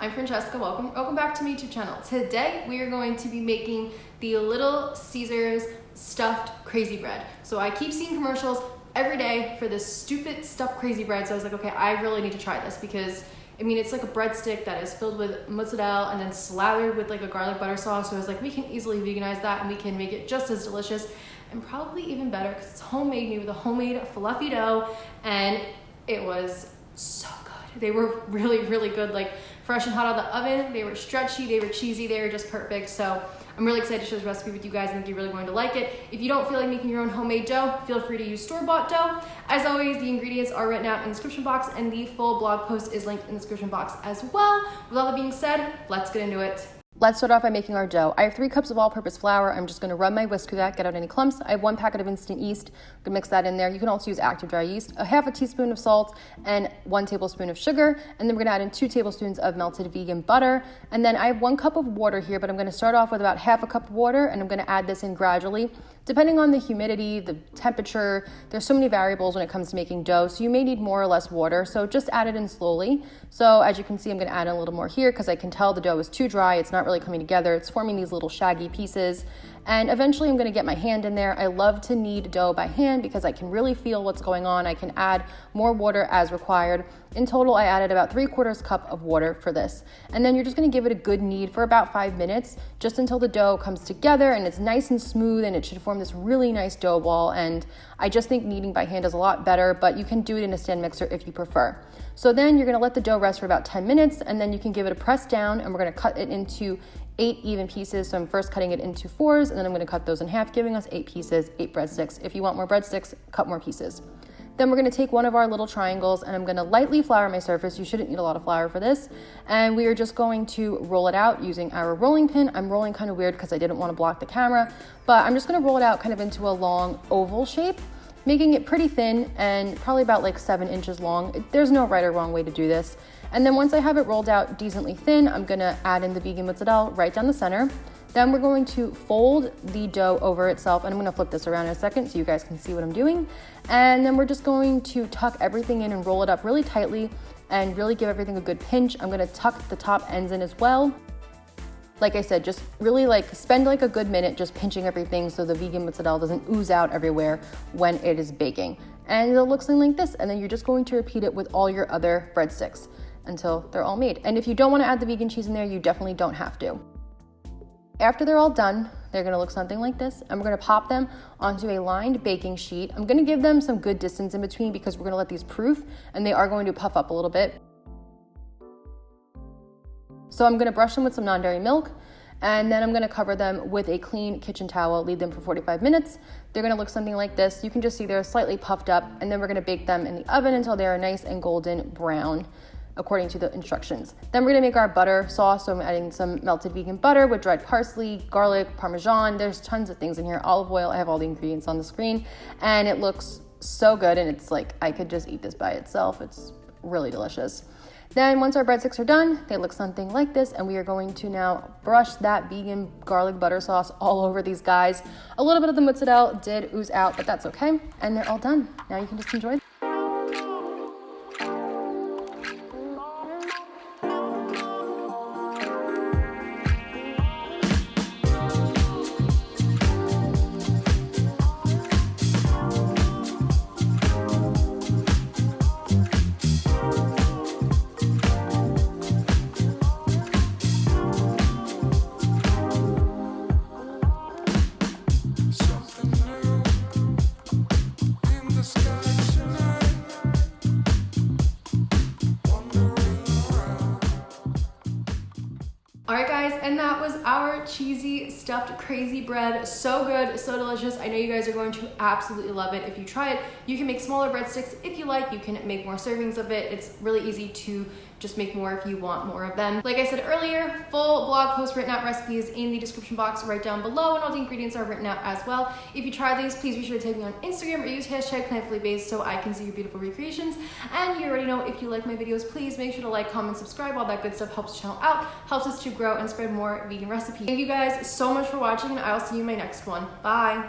I'm Francesca. Welcome back to my YouTube channel. Today we are going to be making the Little Caesars stuffed crazy bread. So I keep seeing commercials every day for this stupid stuffed crazy bread. So I was like, okay, I really need to try this because I mean, it's like a breadstick that is filled with mozzarella and then slathered with like a garlic butter sauce. So I was like, we can easily veganize that and we can make it just as delicious and probably even better because it's homemade, made with a homemade fluffy dough, and it was so good. They were really, really good, like fresh and hot out of the oven. They were stretchy, they were cheesy, they were just perfect. So I'm really excited to share this recipe with you guys. I think you're really going to like it. If you don't feel like making your own homemade dough, feel free to use store-bought dough. As always, the ingredients are written out in the description box and the full blog post is linked in the description box as well. With all that being said, let's get into it. Let's start off by making our dough. I have 3 cups of all-purpose flour. I'm just going to rub my whisk through that, get out any clumps. I have 1 packet of instant yeast. I'm going to mix that in there. You can also use active dry yeast, a half a teaspoon of salt, and 1 tablespoon of sugar. And then we're going to add in 2 tablespoons of melted vegan butter. And then I have 1 cup of water here, but I'm going to start off with about half a cup of water, and I'm going to add this in gradually. Depending on the humidity, the temperature, there's so many variables when it comes to making dough, so you may need more or less water, so just add it in slowly. So as you can see, I'm gonna add in a little more here because I can tell the dough is too dry, it's not really coming together, it's forming these little shaggy pieces. And eventually I'm gonna get my hand in there. I love to knead dough by hand because I can really feel what's going on. I can add more water as required. In total, I added about 3/4 cup of water for this. And then you're just gonna give it a good knead for about 5 minutes, just until the dough comes together and it's nice and smooth, and it should form this really nice dough ball. And I just think kneading by hand is a lot better, but you can do it in a stand mixer if you prefer. So then you're gonna let the dough rest for about 10 minutes, and then you can give it a press down, and we're gonna cut it into 8 even pieces. So I'm first cutting it into 4s, and then I'm gonna cut those in half, giving us 8 pieces, 8 breadsticks. If you want more breadsticks, cut more pieces. Then we're gonna take one of our little triangles, and I'm gonna lightly flour my surface. You shouldn't need a lot of flour for this. And we are just going to roll it out using our rolling pin. I'm rolling kind of weird because I didn't wanna block the camera, but I'm just gonna roll it out kind of into a long oval shape, making it pretty thin and probably about like 7 inches long. There's no right or wrong way to do this. And then once I have it rolled out decently thin, I'm gonna add in the vegan mozzarella right down the center. Then we're going to fold the dough over itself, and I'm gonna flip this around in a second so you guys can see what I'm doing. And then we're just going to tuck everything in and roll it up really tightly and really give everything a good pinch. I'm gonna tuck the top ends in as well. Like I said, just really like spend like a good minute just pinching everything so the vegan mozzarella doesn't ooze out everywhere when it is baking. And it'll look something like this, and then you're just going to repeat it with all your other breadsticks until they're all made. And if you don't want to add the vegan cheese in there, you definitely don't have to. After they're all done, they're gonna look something like this, and we're gonna pop them onto a lined baking sheet. I'm gonna give them some good distance in between because we're gonna let these proof, and they are going to puff up a little bit. So I'm gonna brush them with some non-dairy milk, and then I'm gonna cover them with a clean kitchen towel, leave them for 45 minutes. They're gonna look something like this. You can just see they're slightly puffed up, and then we're gonna bake them in the oven until they are nice and golden brown, according to the instructions. Then we're gonna make our butter sauce. So I'm adding some melted vegan butter with dried parsley, garlic, parmesan. There's tons of things in here. Olive oil, I have all the ingredients on the screen, and it looks so good, and it's like, I could just eat this by itself. It's really delicious. Then once our breadsticks are done, they look something like this, and we are going to now brush that vegan garlic butter sauce all over these guys. A little bit of the mozzarella did ooze out, but that's okay, and they're all done. Now you can just enjoy them. All right guys, and that was our cheesy stuffed crazy bread. So good, so delicious. I know you guys are going to absolutely love it if you try it. You can make smaller breadsticks if you like. You can make more servings of it. It's really easy to just make more if you want more of them. Like I said earlier, full blog post written out recipes in the description box right down below, and all the ingredients are written out as well. If you try these, please be sure to tag me on Instagram or use hashtag plantifullybased so I can see your beautiful recreations. And you already know, if you like my videos, please make sure to like, comment, subscribe. All that good stuff helps the channel out, helps us to grow and spread more vegan recipes. Thank you guys so much for watching, and I'll see you in my next one. Bye.